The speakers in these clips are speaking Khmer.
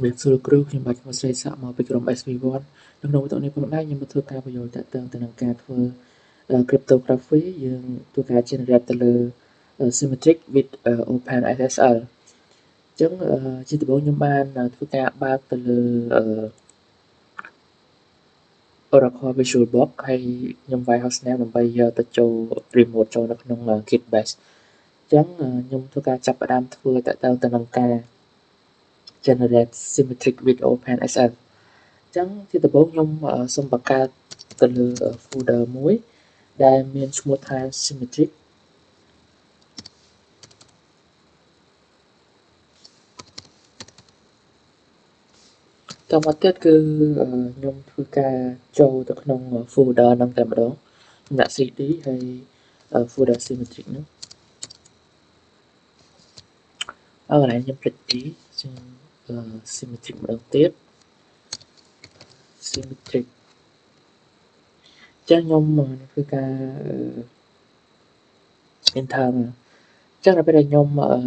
ជំរាបសួរគ្រូខ្ញុំបាទឈ្មោះស្រីសាក់មកពីក្រុម SV1 នៅក្នុងវីដេអូនេះផងដែរខ្ញុំនឹងធ្វើការបញ្យល់តាក់ទងទៅនឹងការធ្វើ cryptography យើងធ្វើការ generate ទៅលើ symmetric with OpenSSL អញ្ចឹងជាដំបូងខ្ញុំបានធ្វើការបើកទៅលើ Oracle VisualBox ហើយខ្ញុំវាយ hostname ដើម្បីយកទៅចូល remote ចូលនៅក្នុង Kitbase អញ្ចឹងខ្ញុំធ្វើការចាប់ផ្ដើមធ្វើតាក់ទងទៅនឹងការ generate symmetric with OpenSL អញ្ចឹងជាដំបូងខ្ញុំសូមបង្កើតទៅលើ folder មួយដែលមានឈ្មោះថា symmetric តមកទៀតគឺខ្ញុំធ្វើការចូលទៅក្នុង folder ហ្នឹងតែម្ដងខ្ញុំដាក់ cd ហើយ folder symmetric ហ្នឹងកន្លែងខ្ញុំភ្លេចទីចឹង symmetric ម្ដងទៀត symmetric ចឹងខ្ញុំធ្វើការ enter ចឹងដល់ពេលដែលខ្ញុំ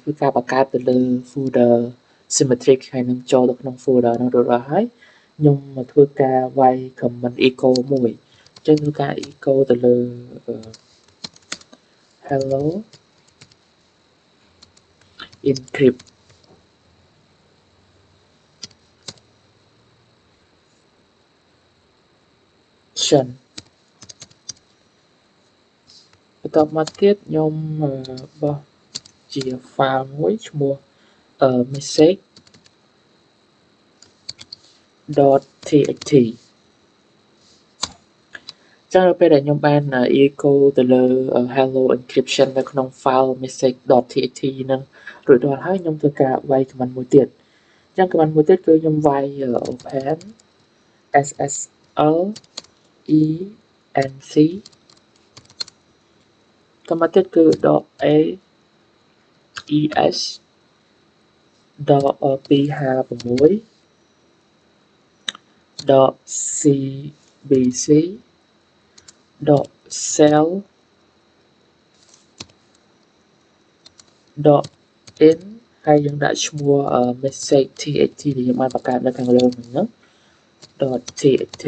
ធ្វើការបង្កើតទៅលើ folder symmetric ហើយនឹងចូលទៅក្នុង folder ហ្នឹងរួចរាល់ហើយខ្ញុំមកធ្វើការវាយ command echo មួយចឹងធ្វើការ echo ទៅលើ hello encrypt បន្ទាប់មកទៀតខ្ញុំបោះជា file មួយឈ្មោះ message.txt ចឹងដល់ពេលដែលខ្ញុំបាន echo ទៅលើ hello encryption នៅក្នុង file message.txt ហ្នឹងរួចរាល់ហើយខ្ញុំធ្វើការវាយ command មួយទៀតអញ្ចឹង command មួយទៀតគឺខ្ញុំវាយ open ssl enc តមកទៀតគឺ .aes .256 .cbc .cell .in ហើយយើងដាក់ឈ្មោះ message txt ដែលយើងបានបង្កើតនៅខាងលើហ្នឹង .txt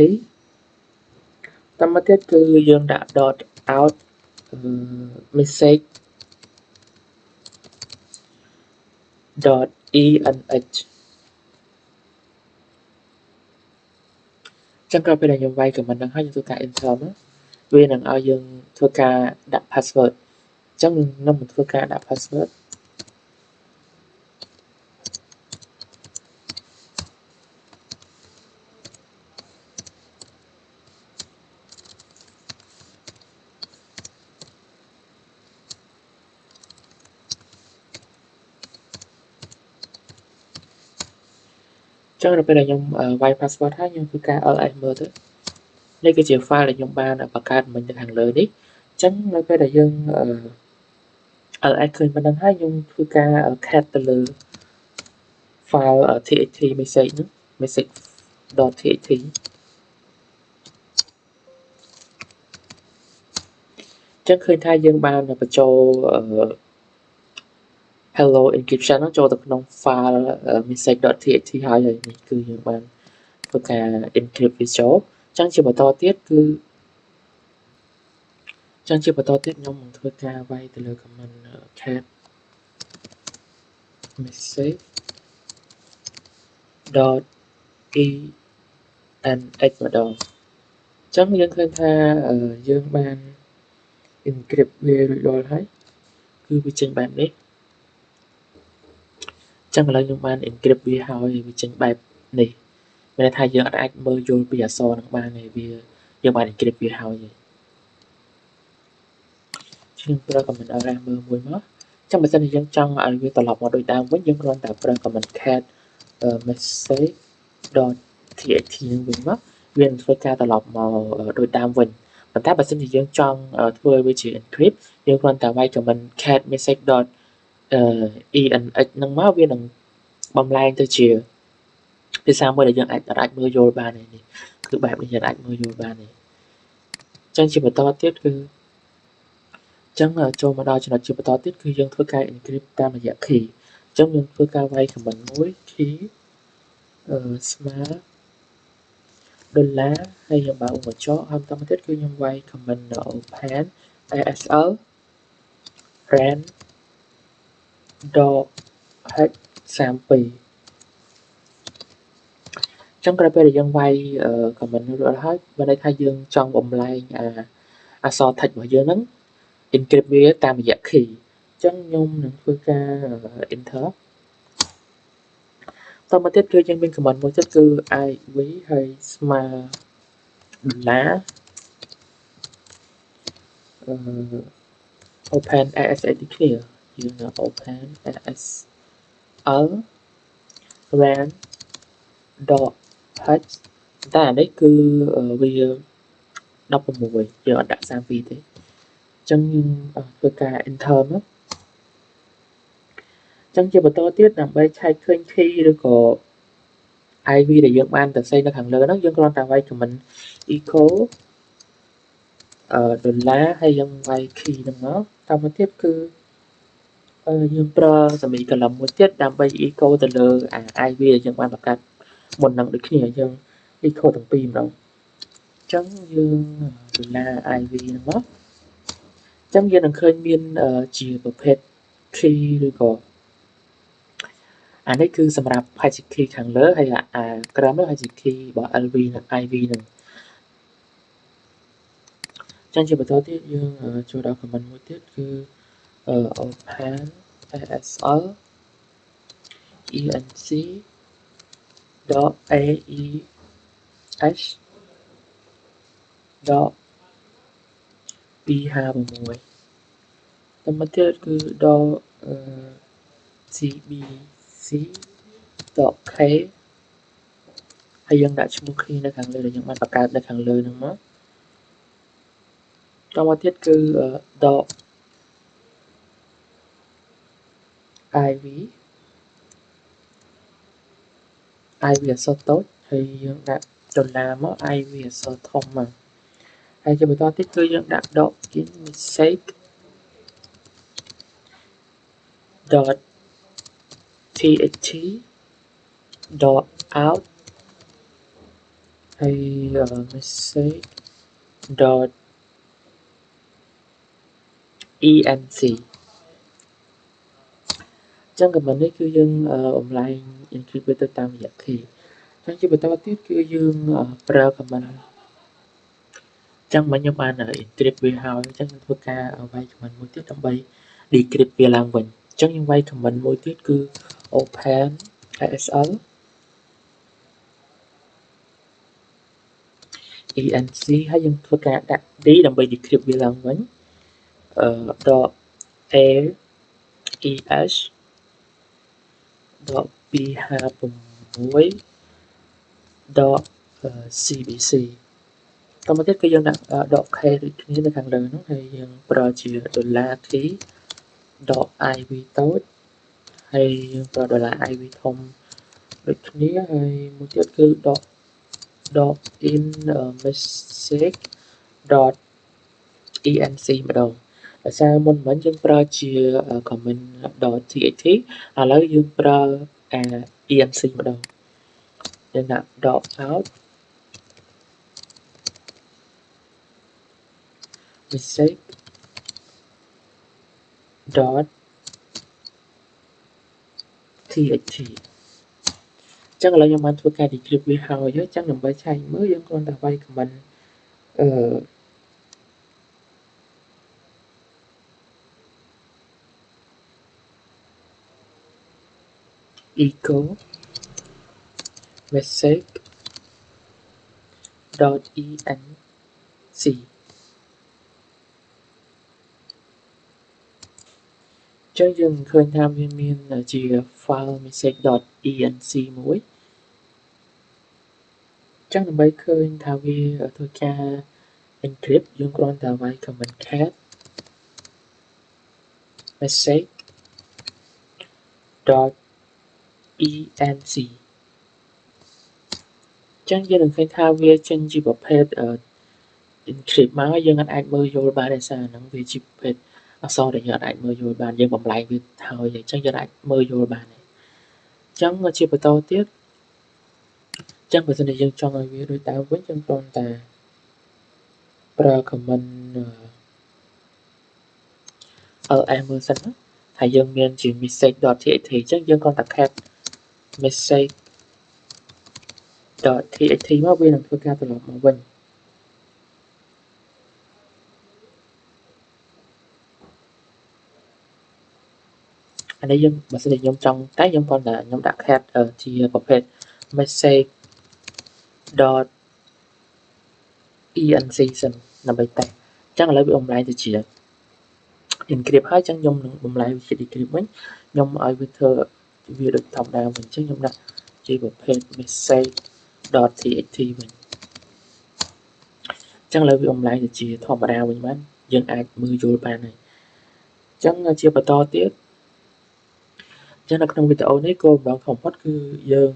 តមកទៀតគឺយើងដាក់ .out message .enh ចឹងក្រោយពេលដែលខ្ញុំវាយ command ហ្នឹងហើយយើងធ្វើការ enter មកវានឹងឲ្យយើងធ្វើការដាក់ password អញ្ចឹងខ្ញុំនឹងធ្វើការដាក់ passwordចឹងដល់ពេលដែលខ្ញុំវាយ password ហើយខ្ញុំធ្វើការ ls មើលទៅនេះគឺជា file ដែលខ្ញុំបានបង្កើតមិញនៅខាងលើនេះអញ្ចឹងនៅពេលដែលយើង ls ឃើញប៉ុណ្ណឹងហើយខ្ញុំធ្វើការ cat ទៅលើ file txt message ហ្នឹង message.txt ចឹងឃើញថាយើងបានបញ្ចូល hello encryption ហ្នឹងចូលទៅក្នុង file message.txt ហើយនេះគឺយើងបានធ្វើការ encrypt វាចូលចឹងជាបន្តទៀតខ្ញុំនឹងធ្វើការវាយទៅលើ command cat message .enh ម្ដងចឹងយើងឃើញថាយើងបាន encrypt វារួចរាល់ហើយគឺវាចេញបែបនេះចឹងឥឡូវខ្ញុំបាន encrypt វាហើយវាចេញបែបនេះមានន័យថាយើងអាចមើលយល់ពីអក្សរហ្នឹងបានហើយវាយើងបាន encrypt វាហើយខ្ញុំប្រើ command ls មើលមួយមកចឹងបើសិនជាយើងចង់ឲ្យវាត្រឡប់មកដូចដើមវិញយើងគ្រាន់តែប្រើ command cat message.txt នឹងវិញមកវានឹងធ្វើការត្រឡប់មកដូចដើមវិញប៉ុន្តែបើសិនជាយើងចង់ធ្វើវាជា encrypt យើងគ្រាន់តែវាយ command cat message.enh ហ្នឹងមកវានឹងបំលែងទៅជាភាសាមួយដែលយើងអាចមើលយល់បាននេះគឺបែបនេះយើងអាចមើលយល់បាននេះចឹងជាបន្តទៀតគឺចឹងចូលមកដល់ចំណុចជាបន្តទៀតគឺយើងធ្វើការ encrypt តាមរយៈ key ចឹងយើងធ្វើការវាយ command មួយ key smart $ហើយយើងបើកបញ្ចុះហើយបន្តមកទៀតគឺខ្ញុំវាយ comment open ASL ran dot h 32ចឹងក្រោយពេលដែលយើងវាយ comment រួចហើយបានន័យថាយើងចង់បំលែងអក្សរ text របស់យើងហ្នឹង encrypt វាតាមរយៈ key ចឹងខ្ញុំនឹងធ្វើការ enter តមកទៀតគឺយើងមាន comment មួយទៀតគឺ iv ហើយស្មើ$open ASL ដូចគ្នាយើងនឹង open ASL ran dot h តែអានេះគឺវា16យើងអត់ដាក់32ទេអញ្ចឹងយើងធ្វើការ enter មកអញ្ចឹងជាបន្តទៀតដើម្បីឆែកឃើញ key ឬក៏ IV ដែលយើងបានសរសេរនៅខាងលើហ្នឹងយើងគ្រាន់តែវាយ comment echo $ហើយយើងវាយ key ហ្នឹងមកតមកទៀតគឺយើងប្រើ semicolon មួយទៀតដើម្បី echo ទៅលើIV ដែលយើងបានបង្កើតមុនហ្នឹងដូចគ្នាយើង echo ទាំងពីរម្ដងអញ្ចឹងយើង $IV ហ្នឹងមកអញ្ចឹងយើងនឹងឃើញមានជាប្រភេទ key ឬក៏អានេះគឺសម្រាប់ Magic Key ខាងលើហើយក្រោមនោះ Magic Key របស់ LV និង IV ហ្នឹងចឹងជាបន្តទៀតយើងចូលដល់ comment មួយទៀតគឺ open ASL enc dot aesh dot 256តមកទៀតគឺ dot cbc dot k ហើយយើងដាក់ឈ្មោះគ្នានៅខាងលើដែលយើងបានបង្កើតនៅខាងលើហ្នឹងមកតមកទៀតគឺ dot iv អក្សរតូចហើយយើងដាក់$មក iv អក្សរធំមកហើយជាបន្តទៀតគឺយើងដាក់ dot in mistake dot txt dot out ហើយ mistake dot enc ចឹង comment នេះគឺយើងបំលែង encrypt ទៅតាមរយៈ key ចឹងជាបន្តទៀតគឺយើងប្រើ comment ចឹងមិញខ្ញុំបាន encrypt វាហើយចឹងធ្វើការវាយ comment មួយទៀតដើម្បី decrypt វាឡើងវិញចឹងខ្ញុំវាយ comment មួយទៀតគឺ open ASL enc ហើយយើងធ្វើការដាក់ d ដើម្បី decrypt វាឡើងវិញdot aesh dot 256 dot cbc តមកទៀតគឺយើងដាក់ dot k ដូចគ្នានៅខាងលើនោះហើយយើងប្រើជា$t dot iv តូចហើយយើងប្រើ$iv ធំដូចគ្នាហើយមួយទៀតគឺ dot in message dot enc ម្ដងដោយសារមុនមិញយើងប្រើជា comment dot txt ឥឡូវយើងប្រើ enc ម្ដងយើងដាក់ dot out message dot txt ចឹងឥឡូវខ្ញុំបានធ្វើការ decrypt វាហើយចឹងដើម្បីឆែកមើលយើងគ្រាន់តែវាយ comment echo message dot enc ចឹងយើងឃើញថាវាមានជា file message dot enc មួយចឹងដើម្បីឃើញថាវាធ្វើការ encrypt យើងគ្រាន់តែវាយ comment cat message dot enc ចឹងយើងនឹងឃើញថាវាចេញជាប្រភេទ encrypt មកយើងអាចមើលយល់បានដោយសារហ្នឹងវាជាប្រភេទអក្សរដែលយើងអាចមើលយល់បានយើងបំលែងវាហើយអញ្ចឹងយើងអាចមើលយល់បានអញ្ចឹងជាបន្តទៀត ចឹងបើសិនជាយើងចង់ឲ្យវាដូចដើមវិញយើងគ្រាន់តែប្រើ comment ls មើលសិនណាហើយយើងមានជា message.txt ចឹងយើងគ្រាន់តែ cap message.txt មកវានឹងធ្វើការត្រឡប់មកវិញអានេះយើងបើសិនជាខ្ញុំចង់តែខ្ញុំគ្រាន់តែខ្ញុំដាក់ cap ជាប្រភេទ message.enc សិនដើម្បីតែចឹងឥឡូវវាបំលែងទៅជា encrypt ហើយចឹងខ្ញុំនឹងបំលែងវាជា decrypt វិញខ្ញុំឲ្យវាធ្វើវាដូចធម្មតាវិញចឹងខ្ញុំដាក់ជាប្រភេទ message.txt វិញចឹងឥឡូវវាបំលែងទៅជាធម្មតាវិញបានយើងអាចមើលយល់បានហើយចឹងជាបន្តទៀតចឹងនៅក្នុងវីដេអូនេះគោលបំណងបំផុតគឺយើង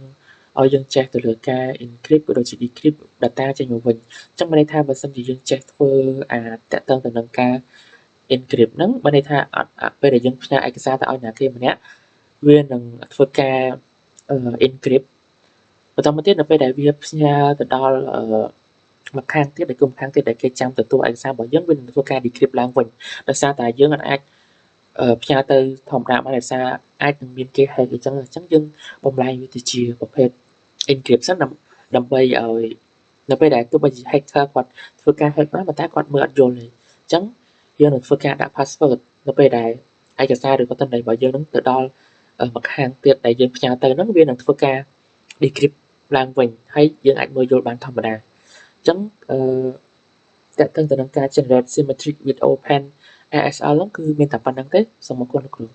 ឲ្យយើងចេះទៅលើការ encrypt ក៏ដូចជា decrypt data ចេញមកវិញចឹងមានន័យថាបើសិនជាយើងចេះធ្វើតាក់ទងទៅនឹងការ encrypt ហ្នឹងបានន័យថាអត់ពេលដែលយើងផ្ញើឯកសារទៅឲ្យអ្នកគេម្នាក់វានឹងធ្វើការ encrypt បន្តមកទៀតនៅពេលដែលវាផ្ញើទៅដល់ម្ខាងទៀតដែលគុំខាងទៀតដែលគេចាំទទួលឯកសាររបស់យើងវានឹងធ្វើការ decrypt ឡើងវិញដោយសារតែយើងអាចផ្ញើទៅធម្មតាបានដោយសារអាចនឹងមានគេ hack អញ្ចឹងយើងបំលែងវាទៅជាប្រភេទ encryption ដើម្បីឲ្យនៅពេលដែលទោះបីជា hacker គាត់ធ្វើការ hack បានប៉ុន្តែគាត់មើលអត់យល់ទេអញ្ចឹងយើងនឹងធ្វើការដាក់ password នៅពេលដែលឯកសារឬក៏ទិន្នន័យរបស់យើងនឹងទៅដល់ម្ខាងទៀតដែលយើងផ្ញើទៅហ្នឹងវានឹងធ្វើការ decrypt ឡើងវិញហើយយើងអាចមើលយល់បានធម្មតាអញ្ចឹងតាក់ទងទៅនឹងការ generate symmetric with open ASL ហ្នឹងគឺមានតែប៉ុណ្្នឹងទេសូមអរគុណលោកគ្រូ